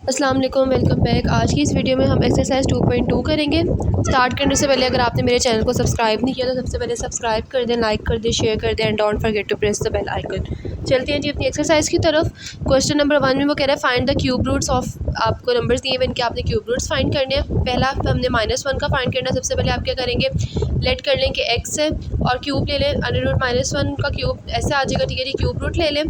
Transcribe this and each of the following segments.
अस्सलाम वालेकुम, welcome back. आज की इस वीडियो में हम एक्सरसाइज 2.2 करेंगे। स्टार्ट करने से पहले अगर आपने मेरे चैनल को सब्सक्राइब नहीं किया तो सबसे पहले सब्सक्राइब कर दें, लाइक कर दें, शेयर कर दें and don't forget to press the bell icon. चलते हैं जी अपनी एक्सरसाइज की तरफ। क्वेश्चन नंबर 1 में वो कह रहा है find the cube roots of, आपको नंबर्स दिए हुए इनके आपने क्यूब रूट्स फाइंड करने हैं। पहला हमने -1 का फाइंड करना है। सबसे पहले आप क्या करेंगे, लेट कर लें कि x है और क्यूब ले लें। √-1 का क्यूब ऐसे आ जाएगा, ठीक है जी। क्यूब रूट ले लें,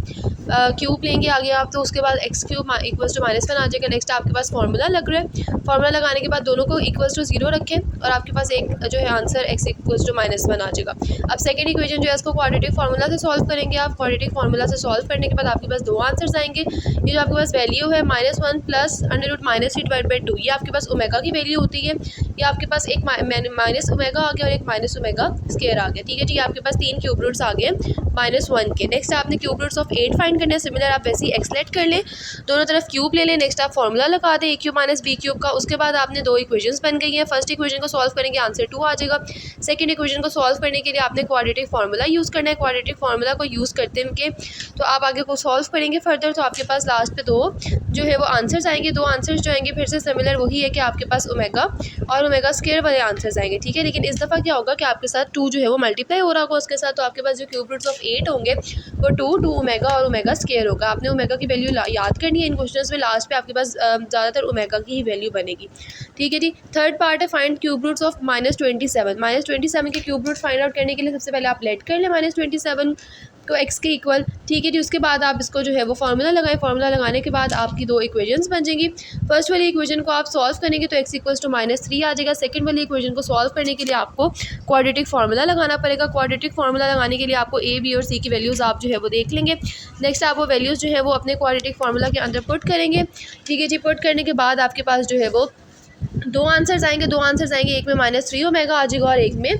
क्यूब लेंगे आगे आप, तो उसके बाद x क्यूब इक्वल्स टू -1 आ जाएगा। नेक्स्ट आपके पास फार्मूला लग रहा है। फार्मूला लगाने के बाद दोनों को इक्वल्स टू 0 रखें और आपके पास एक जो है आंसर x इक्वल्स टू -1 आ जाएगा। अब सेकंड इक्वेशन जो है उसको क्वाड्रेटिक फार्मूला से सॉल्व करेंगे आप। क्वाड्रेटिक फार्मूला से सॉल्व करने के बाद आपके पास दो आंसर्स आएंगे। ये जो आपके पास वैल्यू है -1 प्लस √-3/2, ये आपके पास ओमेगा की वैल्यू होती है। ये आपके पास एक माइनस ओमेगा आ गया और एक माइनस ओमेगा स्क्वायर आ गया, ठीक है जी। आपके पास 3 क्यूब रूट्स आ गए -1 के। नेक्स्ट आपने क्यूब रूट्स ऑफ 8 फाइंड करने हैं। सिमिलर आप वैसे ही एक्स लेट कर लें, दोनों तरफ क्यूब ले लें। नेक्स्ट आप फार्मूला लगा दें a³ - b³ का। उसके बाद आपने दो इक्वेशंस बन गई हैं। फर्स्ट इक्वेशन को सॉल्व करेंगे, आंसर 2 आ जाएगा। सेकंड इक्वेशन को सॉल्व करने के लिए आपने क्वाड्रेटिक फार्मूला यूज़ करना है। क्वाड्रेटिक फार्मूला को यूज़ करते हैं तो आप आगे को सॉल्व करेंगे फर्दर, तो आपके पास लास्ट पे दो जो है वो आंसर्स आएंगे। दो आंसर्स जो आएंगे फिर से सिमिलर वही है कि आपके पास ओमेगा और ओमेगा स्क्वायर वाले आंसर्स आएंगे, ठीक है। लेकिन इस दफ़ा क्या होगा कि आपके साथ 2 जो है वो मल्टीप्लाई हो रहा होगा उसके साथ, तो आपके पास जो क्यूब रूट्स ऑफ 8 होंगे वो 2 ओमेगा और ओमेगा स्क्वायर होगा। आपने ओमेगा की वैल्यू याद करनी है इन क्वेश्चंस में। लास्ट पे आपके पास ज़्यादातर ओमेगा की ही वैल्यू बनेगी, ठीक है जी। थर्ड पार्ट है फाइंड क्यूब रूट्स ऑफ -27। -27 के क्यूब रूट फाइंड आउट करने के लिए सबसे पहले आप लेट कर लें -27 को x के इक्वल, ठीक है जी। उसके बाद आप इसको जो है वो फार्मूला लगाएं। फार्मूला लगाने के बाद आपकी दो इक्वेशंस बन जाएंगी। फर्स्ट वाली इक्वेशन को आप सॉल्व करेंगे तो x इक्वल्स टू -3 आ जाएगा। सेकंड वाली इक्वेशन को सॉल्व करने के लिए आपको क्वाड्रेटिक फार्मूला लगाना पड़ेगा। क्वाड्रेटिक फार्मूला लगाने के लिए आपको a, b और c की वैल्यूज़ आप जो है वो देख लेंगे। नेक्स्ट आप वो वैल्यूज़ जो है वो अपने क्वाड्रेटिक फार्मूला के अंदर पुट करेंगे, ठीक है जी। पुट करने के बाद आपके पास जो है वो दो आंसर्स आएंगे। एक में -3 ओमेगा आ जाएगा और एक में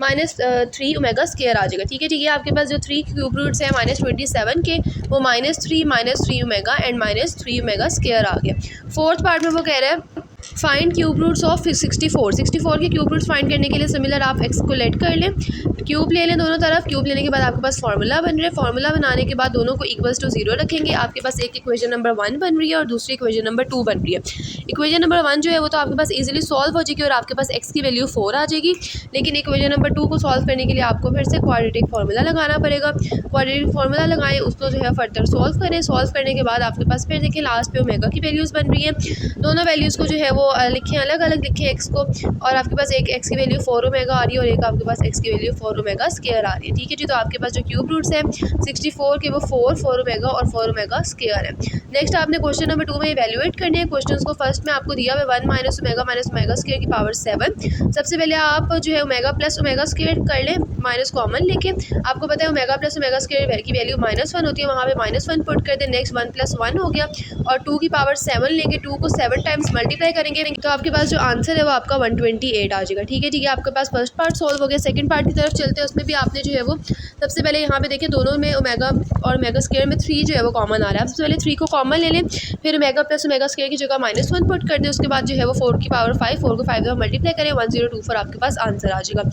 -3 ओमेगा स्क्वायर आ जाएगा, ठीक है। ये आपके पास जो 3 क्यूब रूट्स हैं -27 के वो -3 ओमेगा एंड -3 ओमेगा स्क्वायर आ गया। फोर्थ पार्ट में वो कह रहा है फाइंड क्यूब रूट्स ऑफ 64 के क्यूब रूट्स फाइंड करने के लिए सिमिलर आप x को लेट कर लें, क्यूब ले लें दोनों तरफ। क्यूब लेने के बाद आपके पास फार्मूला बन रहा है। फार्मूला बनाने के बाद दोनों को इक्वल्स टू 0 रखेंगे। आपके पास एक इक्वेशन नंबर 1 बन रही है और दूसरी इक्वेशन नंबर 2 बन रही है। इक्वेशन नंबर 1 जो है वो तो आपके पास इजीली सॉल्व हो जाएगी और आपके पास x की वैल्यू 4 आ जाएगी। लेकिन इक्वेशन नंबर 2 को सॉल्व करने के लिए आपको फिर से क्वाड्रेटिक फार्मूला लगाना पड़ेगा। क्वाड्रेटिक फार्मूला लगाएं, उसको जो है फर्दर सॉल्व करें। सॉल्व करने के बाद आपके पास फिर देखिए लास्ट पे ओमेगा की वैल्यूज़ बन रही है। दोनों वैल्यूज़ को जो है वो लिखें, अलग अलग लिखें x को, और आपके पास एक x की वैल्यू 4 ओमेगा आ रही है और एक आपके पास x की वैल्यू 4 ओमेगा स्क्वायर आ रही है, ठीक है जी। तो आपके पास जो क्यूब रूट्स हैं 64 के वो 4 ओमेगा और 4 ओमेगा स्क्वायर है। नेक्स्ट आपने क्वेश्चन नंबर 2 में इवैल्यूएट करने हैं क्वेश्चंस को। फर्स्ट में आपको दिया हुआ 1 - ओमेगा स्क्वायर की पावर 7। सबसे पहले आप जो है ओमेगा प्लस ओमेगा स्क्वायर कर लें, माइनस कॉमन लेके। आपको पता है ओमेगा प्लस ओमेगा स्क्वायर की वैल्यू -1 होती है, वहाँ पे -1 पुट कर दें। नेक्स्ट 1 + 1 हो गया और 2 की पावर 7 लेंगे, 2 को 7 टाइम्स मल्टीप्लाई करेंगे तो आपके पास जो आंसर है वो आपका 128 आ जाएगा, ठीक है जी। ये आपके पास फर्स्ट पार्ट सॉल्व हो गया। सेकंड पार्ट की तरफ चलते हैं। उसमें भी आपने जो है वो सबसे पहले यहाँ पे देखिए दोनों में ओमेगा और ओमेगा स्क्वायर में 3 जो है वो कॉमन आ रहा है। सबसे पहले 3 को कॉमन ले लें, फिर ओमेगा प्लस ओमेगा स्क्वायर की जगह -1 पुट कर दें। उसके बाद जो है वो 4 की पावर 5, 4 को 5 दफ़ा मल्टीप्लाई करें, 1024 आपके पास आंसर आ जाएगा।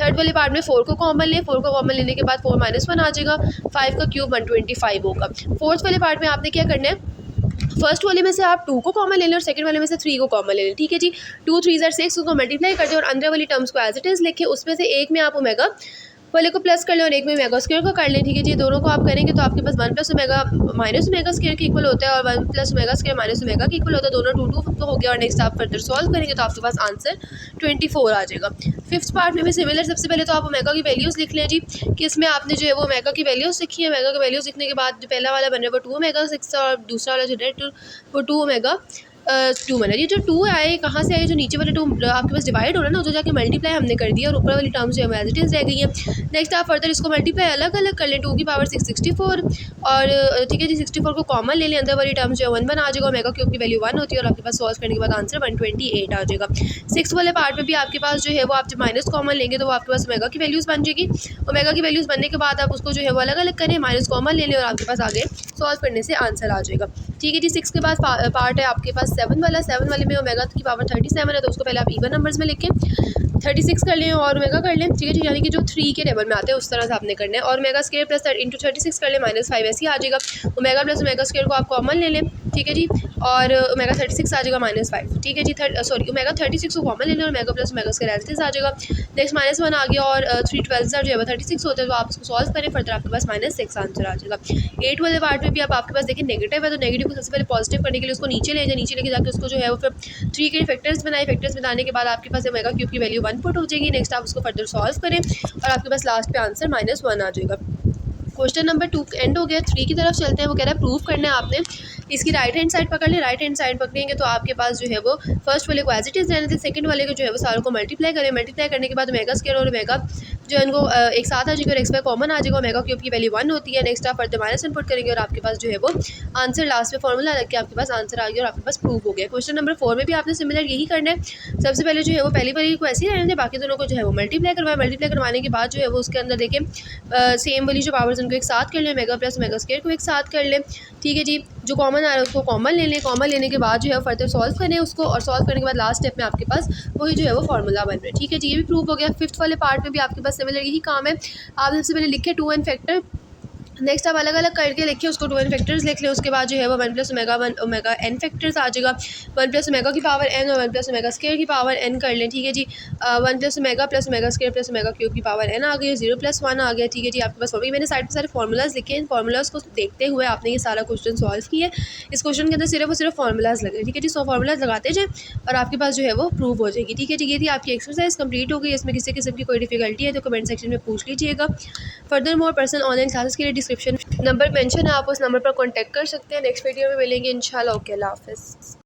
थर्ड वाले पार्ट में 4 को कॉमन लें, 4 को कॉमन लेने के बाद 4 - 1 आ जाएगा, 5 का क्यूब 125 होगा। फोर्थ वाले पार्ट में आपने क्या करना है, फर्स्ट वाले में से आप 2 को कॉमन ले लें और सेकंड वाले में से 3 को कॉमन ले लें, ठीक है जी। 2 3 = 6 को मल्टीप्लाई कर दें और अंदर वाली टर्म्स को एज इट इज़ लिखें। उसमें से एक में आप ओमेगा वाले को प्लस कर लें और एक में ओमेगा स्क्वायर को कर लें, ठीक है जी। दोनों को आप करेंगे तो आपके पास 1 + ओमेगा -ओमेगा स्क्वायर के इक्वल होता है और 1 + ओमेगा स्क्वायर - ओमेगा के इक्वल होता है। दोनों 2 हो गया और नेक्स्ट आप फर्दर सॉल्व करेंगे तो आपके पास आंसर 24 आ जाएगा। फिफ्थ पार्ट में भी सिमिलर, सबसे पहले तो आप ओमेगा की वैल्यूज़ लिख लें जी, कि इसमें आपने जो है वो ओमेगा की वैल्यूज़ लिखी है। ओमेगा की वैल्यूज़ लिखने के बाद जो पहला वाला बन रहा है वो 2 ओमेगा 6 और दूसरा वाला जो है वो 2 ओमेगा 2 बना। ये जो 2 आए कहाँ से आए, जो नीचे वाले 2 आपके पास डिवाइड हो रहा है ना, तो जाके मल्टीप्लाई हमने कर दिया और ऊपर वाली टर्म्स जो है एज इट इज़ रह गई हैं। नेक्स्ट आप फर्दर इसको मल्टीप्लाई अलग अलग कर लें। 2 की पावर 6 64 और ठीक है जी 64 को कॉमन ले लें, अंदर वाली टर्म्स जो है 1 आ जाएगा। ओमेगा क्यूब की वैल्यू 1 होती है और आपके पास सॉल्व करने के बाद आंसर 128 आ जाएगा। सिक्स वाले पार्ट में भी आपके पास जो है वो आप जब माइनस कॉमन लेंगे तो वो आपके पास ओमेगा की वैल्यूज़ बन जाएगी। ओमेगा की वैल्यूज़ बनने के बाद आप उसको जो है वो अलग अलग करें, माइनस कॉमन ले लें और आपके पास आगे सॉल्व करने से आंसर आ जाएगा, ठीक है जी। 6 के बाद पार्ट है आपके पास 7 वाला। 7 वाले में ओमेगा की पावर 37 है तो उसको पहले आप इवन नंबर्स में लिखें। 36 कर लें और ओमेगा कर लें, ठीक है जी, यानी कि जो 3 के टेबल में आते हैं उस तरह से आपने करना है। और ओमेगा स्क्वायर प्लस इंटू 36 कर लें -5 ऐसे ही आ जाएगा। ओमेगा प्लस ओमेगा स्क्वायर को आप कॉमन ले लें, ठीक है जी, और ओमेगा 36 आ जाएगा -5, ठीक है जी। सॉरी ओमेगा 36 को कॉमन ले लें और omega plus omega square as it is आ जाएगा। नेक्स्ट -1 आ गया और 3 12 जो है 36 होता है, तो आप उसको सॉल्व करें, फर्दर आपके पास -6 आंसर आ जाएगा। 8 वाले पार्ट में भी अब आपके पास देखिए नेगेटिव है, तो नेगेटिव को सबसे पहले पॉजिटिव करने के लिए उसको नीचे ले जाए, नीचे लेके जाकर उसको जो है वो फिर 3 के फैक्टर्स बनाए, फैक्टर्स बनाने के बाद आपके पास ओमेगा क्यूब की वैल्यू 1 पुट हो जाएगी। नेक्स्ट आप उसको फर्दर सॉल्व करें और आपके पास लास्ट पे आंसर -1 आ जाएगा। क्वेश्चन नंबर 2 एंड हो गया। 3 की तरफ चलते हैं। वो कह रहा है प्रूव करना है आपने। इसकी राइट हैंड साइड पकड़ लें, राइट हैंड साइड पकड़ेंगे तो आपके पास जो है वो फर्स्ट वाले को एज इट इज़ रहने थे, सेकंड वाले को जो है वो सारों को मल्टीप्लाई करें, मल्टीप्लाई करने के बाद ओमेगा स्क्वायर और ओमेगा जो है इनको एक साथ आ जाएगा और एक्स वाई कॉमन आ जाएगा। ओमेगा क्यूब की वैल्यू 1 होती है। नेक्स्ट आप फर्दर माइनस इनपुट करेंगे और आपके पास जो है वो आंसर लास्ट में फॉर्मूला लग के आपके पास आंसर आ गया और आपके पास प्रूव हो गया। क्वेश्चन नंबर 4 में भी आपने सिमिलर यही करना है। सबसे पहले जो है वो पहली वाली को ऐसे ही रहने थे, बाकी दोनों को जो है वो मल्टीप्लाई करवाएं। मल्टीप्लाई करवाने के बाद जो है वो उसके अंदर देखें सेम वाली जो पावर्स उनको एक साथ कर लें, ओमेगा प्लस ओमेगा स्क्वायर को एक साथ कर लें, ठीक है जी। जो कॉमन आ रहा है उसको कॉमन ले लें, कॉमन लेने के बाद जो है फर्दर सॉल्व करें उसको, और सॉल्व करने के बाद लास्ट स्टेप में आपके पास वही जो है वो फार्मूला बन रहा है, ठीक है जी। ये भी प्रूव हो गया। 5th वाले पार्ट में भी आपके पास सिमिलर यही काम है। आप सबसे पहले लिखे 2 एन फैक्टर, नेक्स्ट आप अलग अलग करके लिखिए उसको, 2 एन फैक्टर्स लिख लें। उसके बाद जो है वो 1 प्लस ओमेगा एन फैक्टर्स आ जाएगा। 1 प्लस ओमेगा की पावर एन और 1 प्लस ओमेगा स्क्वायर की पावर एन कर लें, ठीक है जी। 1 plus omega square plus omega cube की पावर एन आ गई, 0 + 1 आ गया, ठीक है जी। आपके पास मैंने साइड पर सारे फार्मूलाज लिखे हैं, फार्मूलाज को देखते हुए आपने ये सारा क्वेश्चन सॉल्व किया है। इस क्वेश्चन के अंदर सिर्फ और सिर्फ फार्मूलाज लगे, ठीक है जी। 100 फार्मूलाज लगाते जाए और आपके पास जो है वो प्रूव हो जाएगी, ठीक है जी। ये थी आपकी एक्सरसाइज कंप्लीट हो गई। इसमें किसी किस्म की कोई डिफिकल्टी है तो कमेंट सेक्शन में पूछ लीजिएगा। Further more personal online classes के लिए डिस्क्रिप्शन नंबर मेंशन है, आप उस नंबर पर कॉन्टैक्ट कर सकते हैं। नेक्स्ट वीडियो में मिलेंगे इंशाल्लाह। ओके, अल्लाह हाफ़िज़।